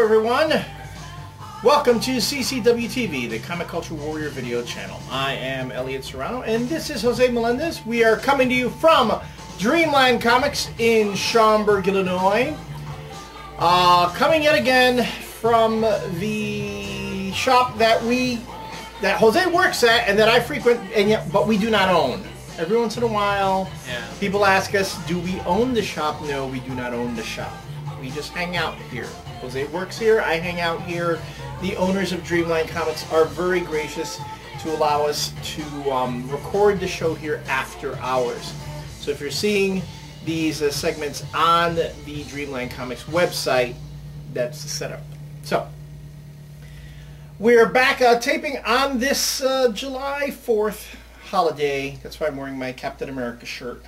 everyone. Welcome to CCW TV, the Comic Culture Warrior video channel. I am Elliot Serrano, and this is Jose Melendez. We are coming to you from Dreamland Comics in Schaumburg, Illinois. Coming yet again from the shop that Jose works at and that I frequent, but we do not own. Every once in a while, people ask us, do we own the shop? No, we do not own the shop. We just hang out here. Jose works here, I hang out here. The owners of Dreamland Comics are very gracious to allow us to record the show here after hours. So if you're seeing these segments on the Dreamland Comics website, that's the setup. So, we're back taping on this July 4th holiday. That's why I'm wearing my Captain America shirt.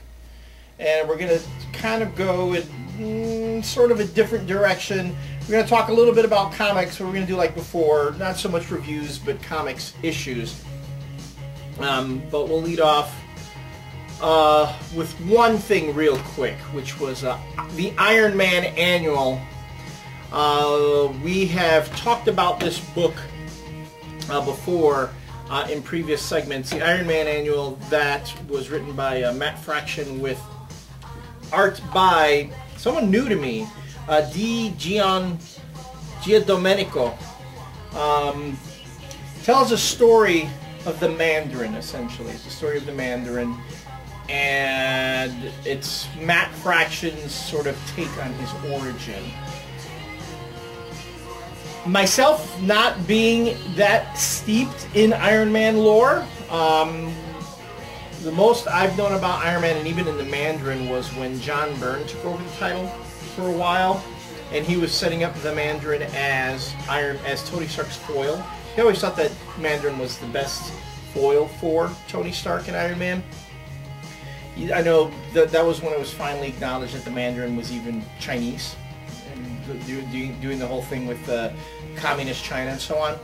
And we're going to kind of go in sort of a different direction. We're going to talk a little bit about comics. We're going to do like before, not so much reviews, but comics issues. But we'll lead off with one thing real quick, which was the Iron Man Annual. We have talked about this book before in previous segments. The Iron Man Annual that was written by Matt Fraction with art by someone new to me, Giandomenico. Tells a story of the Mandarin, essentially. It's the story of the Mandarin, and it's Matt Fraction's sort of take on his origin. Myself not being that steeped in Iron Man lore, the most I've known about Iron Man, and even in the Mandarin, was when John Byrne took over the title for a while, and he was setting up the Mandarin as Tony Stark's foil. He always thought that Mandarin was the best foil for Tony Stark and Iron Man. I know that was when it was finally acknowledged that the Mandarin was even Chinese, and doing the whole thing with communist China and so on.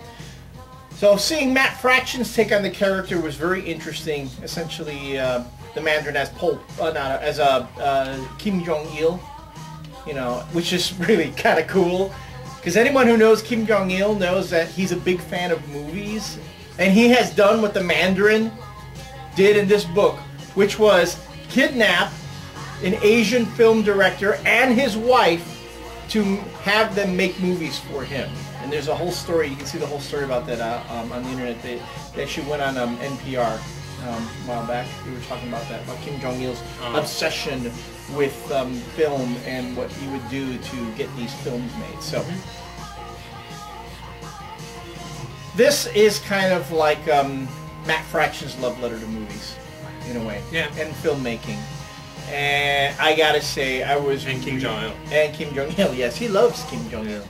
So seeing Matt Fraction's take on the character was very interesting. Essentially, the Mandarin as Kim Jong-il, you know, which is really kind of cool. Because anyone who knows Kim Jong-il knows that he's a big fan of movies, and he has done what the Mandarin did in this book, which was kidnap an Asian film director and his wife to have them make movies for him. And there's a whole story, you can see the whole story about that on the internet. They actually went on NPR a while back. We were talking about that, about Kim Jong-il's obsession with film and what he would do to get these films made. So this is kind of like Matt Fraction's love letter to movies, in a way, and filmmaking. And I gotta say, I was... And Kim Jong-il. And Kim Jong-il, yes, he loves Kim Jong-il.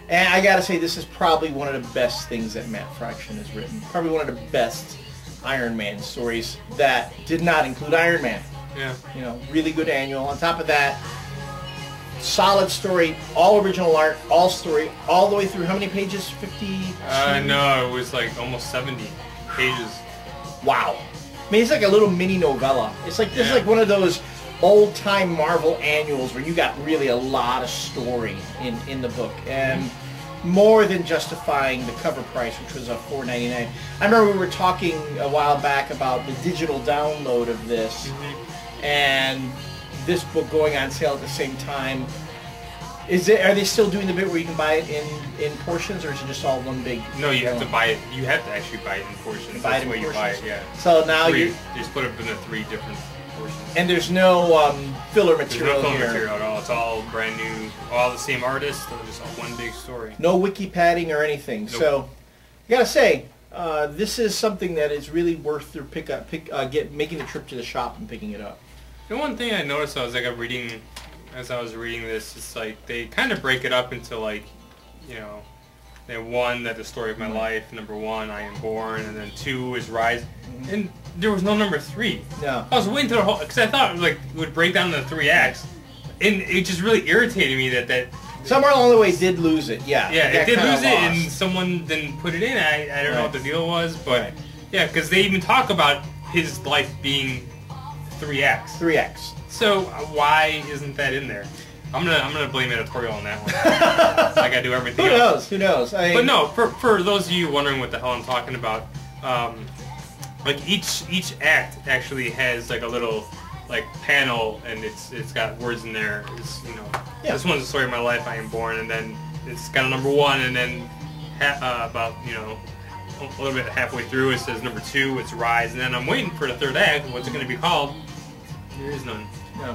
And I gotta say, this is probably one of the best things that Matt Fraction has written. Probably one of the best Iron Man stories that did not include Iron Man. Yeah. You know, really good annual. On top of that, solid story, all original art, all story, all the way through. How many pages? 50? No, it was like almost 70 pages. Wow. I mean, it's like a little mini novella. It's like, this is like one of those old-time Marvel annuals where you got really a lot of story in the book, and more than justifying the cover price, which was $4.99. I remember we were talking a while back about the digital download of this, and this book going on sale at the same time. Are they still doing the bit where you can buy it in portions, or is it just all one big? No, you have to buy it. You have to actually buy it in portions. That's the way you buy it. Yeah. So now you just put it in the 3 different portions. And there's no filler material. There's no filler here. material at all. It's all brand new. All the same artists. So just one big story. No wiki padding or anything. Nope. So I gotta say, this is something that is really worth their making the trip to the shop and picking it up. The one thing I noticed as I was reading this, it's like they kind of break it up into, like, you know, they have 1, that the story of my life, number 1, I am born, and then 2 is rise, and there was no number 3. No. I was waiting to the whole, because I thought it would break down into 3 acts, and it just really irritated me that somewhere along the way did lose it. Yeah. Yeah, it did lose it, and someone didn't put it in. I don't know what the deal was, but yeah, because they even talk about his life being 3 acts. 3 acts. So why isn't that in there? I'm gonna blame editorial on that one. Like I do everything Who else. knows? Who knows? But no, for those of you wondering what the hell I'm talking about, like each act actually has like a little like panel, and it's got words in there. It's, you know, this one's the story of my life. I am born, and then it's got a number 1, and then about, you know, a little bit halfway through it says number 2. It's rise, and then I'm waiting for the 3rd act. What's it going to be called? There is none. No.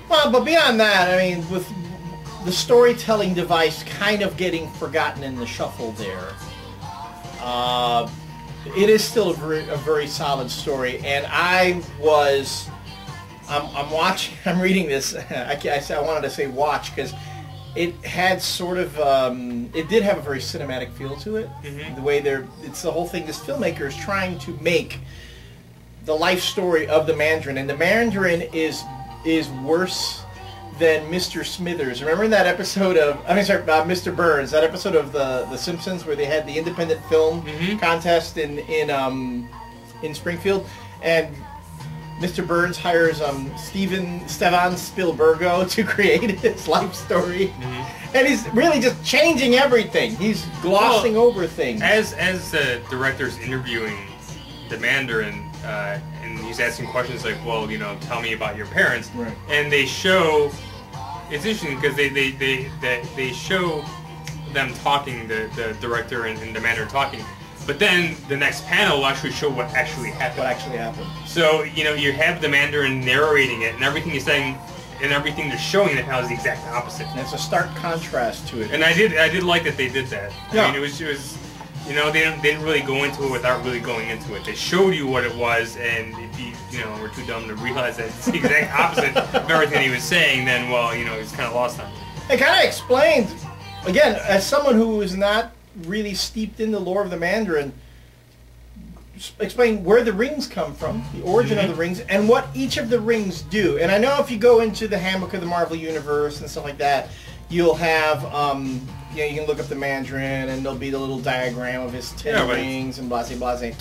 Well, but beyond that, I mean, with the storytelling device kind of getting forgotten in the shuffle there, it is still a very solid story, and I'm watching, I'm reading this, I wanted to say watch, because it had sort of, it did have a very cinematic feel to it. The way it's the whole thing, this filmmaker is trying to make the life story of the Mandarin, and the Mandarin is worse than Mr. Smithers. Remember that episode of, Mr. Burns, that episode of The Simpsons where they had the independent film contest in Springfield, and Mr. Burns hires Steven Spielbergo to create his life story, and he's really just changing everything. He's glossing over things. As the director's interviewing the Mandarin, and he's asking questions like, well, you know, tell me about your parents, and they show, it's interesting because they show them talking, the director and the Mandarin talking, but then the next panel will actually show what actually happened. What actually happened. So, you know, you have the Mandarin narrating it, and everything he's saying and everything they're showing it now is the exact opposite. And it's a stark contrast to it. And I did like that they did that. Yeah. I mean, it was, you know, they didn't really go into it without really going into it. They showed you what it was, and if you know, were too dumb to realize that it's the exact opposite of everything he was saying, then, well, you know, he's kind of lost on it. It kind of explained, again, as someone who is not really steeped in the lore of the Mandarin, explain where the rings come from, the origin of the rings, and what each of the rings do. And I know if you go into the Handbook of the Marvel Universe and stuff like that, you'll have, you know, you can look up the Mandarin, and there'll be the little diagram of his 10 rings and blase blase.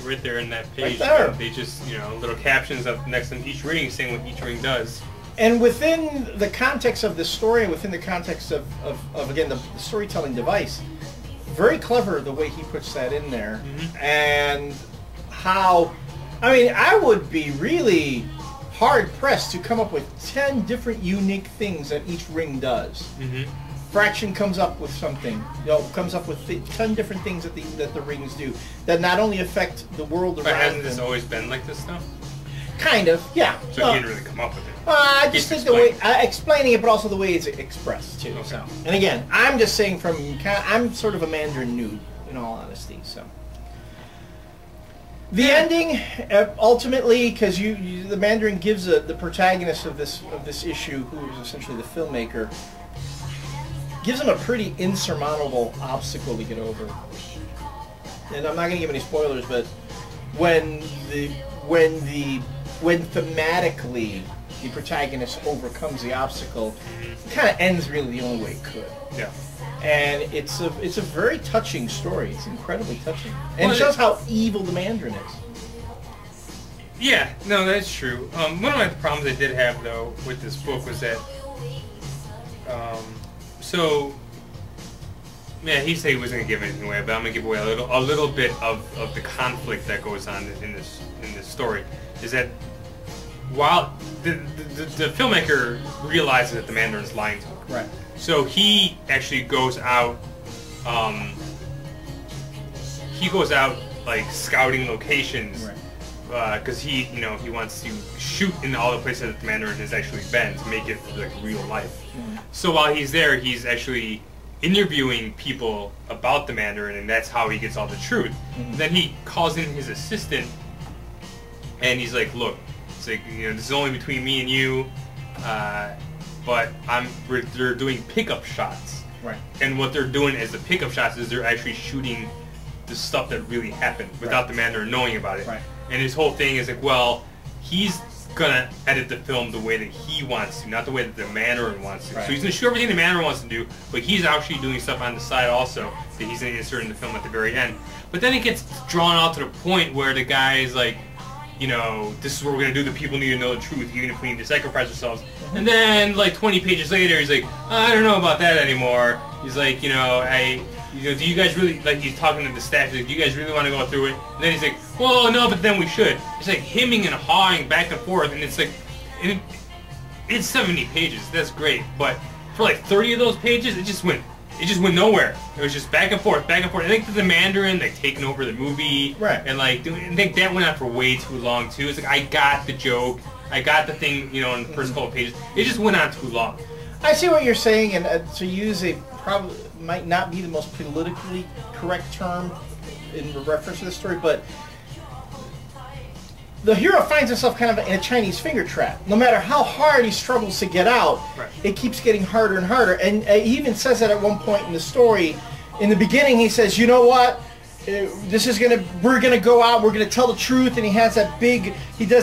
Right there in that page, right there. They just, you know, little captions up next to each ring saying what each ring does. And within the context of the story, within the context of again, the storytelling device, very clever the way he puts that in there. And how, I mean, I would be really hard-pressed to come up with 10 different unique things that each ring does. Fraction comes up with something, you know, comes up with 10 different things that the rings do that not only affect the world around them. But hasn't this always been like this, though? Kind of, yeah. So he didn't really come up with it. I just think the way explaining it, but also the way it's expressed too. Okay. So, and again, I'm just saying I'm sort of a Mandarin noob, in all honesty. So, the ending, ultimately, because the Mandarin gives the protagonist of this issue, who is essentially the filmmaker, gives him a pretty insurmountable obstacle to get over. And I'm not going to give any spoilers, but when thematically the protagonist overcomes the obstacle, it kind of ends really the only way it could. Yeah. And it's a very touching story. It's incredibly touching, and it shows how evil the Mandarin is. Yeah, no, that's true. One of my problems I did have though with this book was that, he said he wasn't gonna give anything away, but I'm gonna give away a little bit of the conflict that goes on in this story. Is that while the filmmaker realizes that the Mandarin's lying to him, right? So he actually goes out. He goes out like scouting locations, because he wants to shoot in all the places that the Mandarin has actually been to make it like real life. So while he's there, he's actually interviewing people about the Mandarin, and that's how he gets all the truth. Then he calls in his assistant, and he's like, "Look, it's like, you know, this is only between me and you, but they're doing pickup shots, right? And what they're doing as the pickup shots is they're actually shooting the stuff that really happened without the Mandarin knowing about it. Right. And his whole thing is like, well, he's gonna edit the film the way that he wants to, not the way that the Mandarin wants to. Right. So he's gonna shoot everything the Mandarin wants to do, but he's actually doing stuff on the side also that he's gonna insert in the film at the very end. But then it gets drawn out to the point where the guy is like, you know, this is what we're gonna do. The people need to know the truth, even if we need to sacrifice ourselves. And then, like 20 pages later, he's like, I don't know about that anymore. He's like, you know, do you guys really, like, he's talking to the staff, he's like, do you guys really want to go through it? And then he's like, well, no, but then we should. It's like hemming and hawing back and forth, and it's like, it's 70 pages. That's great, but for like 30 of those pages, it just went nowhere. It was just back and forth, back and forth. I think the Mandarin, like, taking over the movie, right? And like, I think that went on for way too long too. It's like, I got the joke, I got the thing, you know, in the first couple of pages. It just went on too long. I see what you're saying, and to use a probably might not be the most politically correct term in reference to the story, but the hero finds himself kind of in a Chinese finger trap. No matter how hard he struggles to get out, right, it keeps getting harder and harder. And he even says that at one point in the story. In the beginning, he says, "You know what? We're gonna go out. We're gonna tell the truth." And he does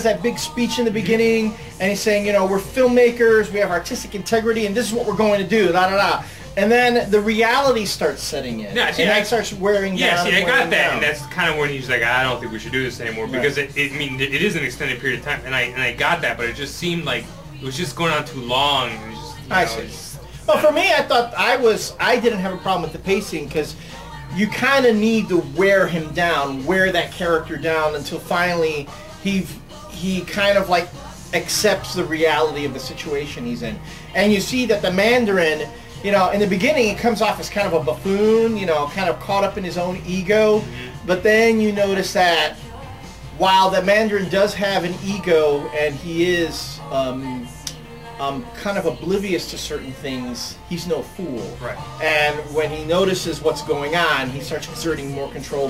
that big speech in the beginning, and he's saying, "You know, we're filmmakers. We have artistic integrity, and this is what we're going to do." Da da da. And then the reality starts setting in. Yeah, see, and that starts wearing down. Yeah, see, I got that, down. and that's kind of when he's like, I don't think we should do this anymore, because right, I mean, it is an extended period of time, and I got that, but it just seemed like it was just going on too long. It was just, I see. Well, for me, I thought I didn't have a problem with the pacing, because you kind of need to wear him down, wear that character down until finally he kind of like accepts the reality of the situation he's in. And you see that the Mandarin, you know, in the beginning, it comes off as kind of a buffoon, you know, kind of caught up in his own ego. But then you notice that while the Mandarin does have an ego and he is kind of oblivious to certain things, he's no fool. Right. And when he notices what's going on, he starts exerting more control,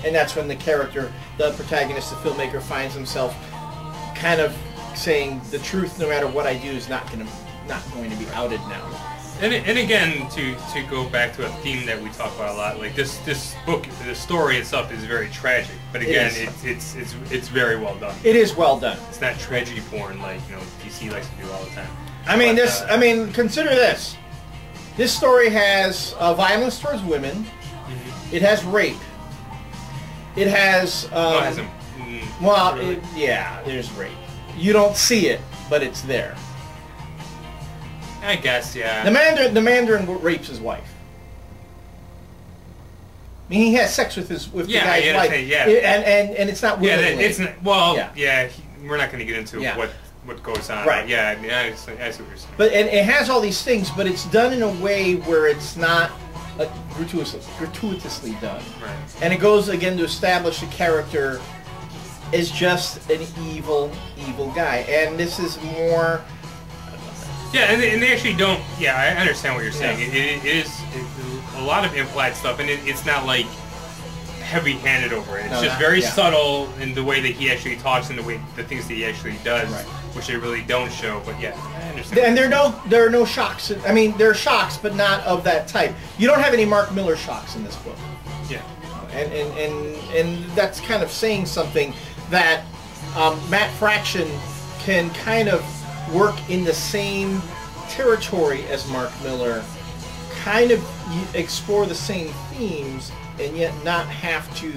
and that's when the character, the protagonist, the filmmaker, finds himself kind of saying the truth, no matter what I do, is not going to be outed now. And again, to go back to a theme that we talk about a lot, like this book, the story itself is very tragic, but again, it's very well done. It is well done. It's not tragedy porn like, you know, DC likes to do all the time. I mean, consider this. This story has violence towards women. Mm-hmm. It has rape. It has. Yeah, there's rape. You don't see it, but it's there. I guess, yeah. The Mandarin rapes his wife. I mean, he has sex with the guy's wife. Yeah, and it's not willingly. Yeah, it's not. Well, we're not going to get into what goes on. Right. Yeah, I see what you're saying. But and it has all these things, but it's done in a way where it's not gratuitously done. Right. And it goes again to establish the character as just an evil guy. And this is more. Yeah, and they actually don't. Yeah, I understand what you're saying. Yeah. It is a lot of implied stuff, and it's not like heavy-handed over it. It's just very subtle in the way that he actually talks and the things that he actually does, which they really don't show. But yeah, I understand. And there are no shocks. I mean, there are shocks, but not of that type. You don't have any Mark Miller shocks in this book. Yeah, and that's kind of saying something that Matt Fraction can kind of work in the same territory as Mark Miller, kind of explore the same themes, and yet not have to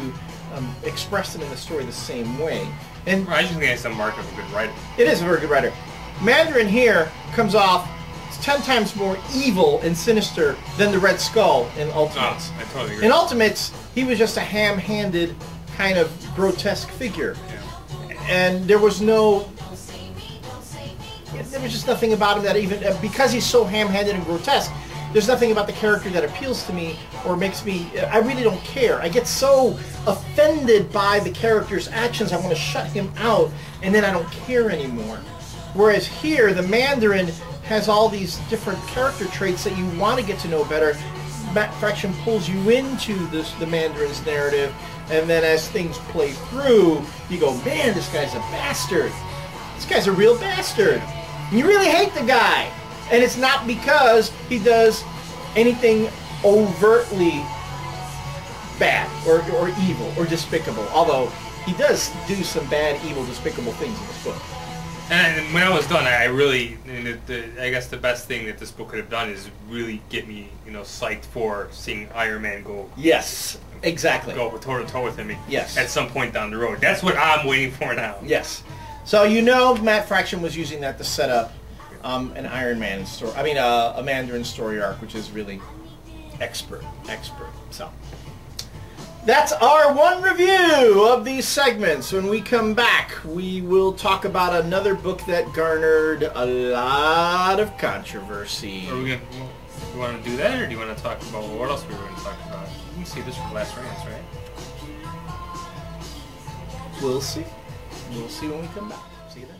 express them in the story the same way. And I just think that's the mark of a good writer. It is a very good writer. Mandarin here comes off 10 times more evil and sinister than the Red Skull in Ultimates. Oh, I totally agree. In Ultimates, he was just a ham-handed kind of grotesque figure. Yeah. And there was just nothing about him that even, because he's so ham-handed and grotesque, there's nothing about the character that appeals to me or makes me, I really don't care. I get so offended by the character's actions, I want to shut him out, and then I don't care anymore. Whereas here, the Mandarin has all these different character traits that you want to get to know better. Matt Fraction pulls you into the Mandarin's narrative, and then as things play through, you go, man, this guy's a bastard. This guy's a real bastard. And you really hate the guy. And it's not because he does anything overtly bad or evil or despicable. Although he does do some bad, evil, despicable things in this book. And when I was done, I really, I guess the best thing that this book could have done is really get me, psyched for seeing Iron Man go. Yes, exactly. Go toe to toe with him. Yes. At some point down the road. That's what I'm waiting for now. Yes. So Matt Fraction was using that to set up an Iron Man story. I mean, a Mandarin story arc, which is really expert. So. That's our one review of these segments. When we come back, we will talk about another book that garnered a lot of controversy. Are we gonna, you want to do that, or do you want to talk about what else we were going to talk about? You can see this for Last Rants, right? We'll see. We'll see when we come back. See you then.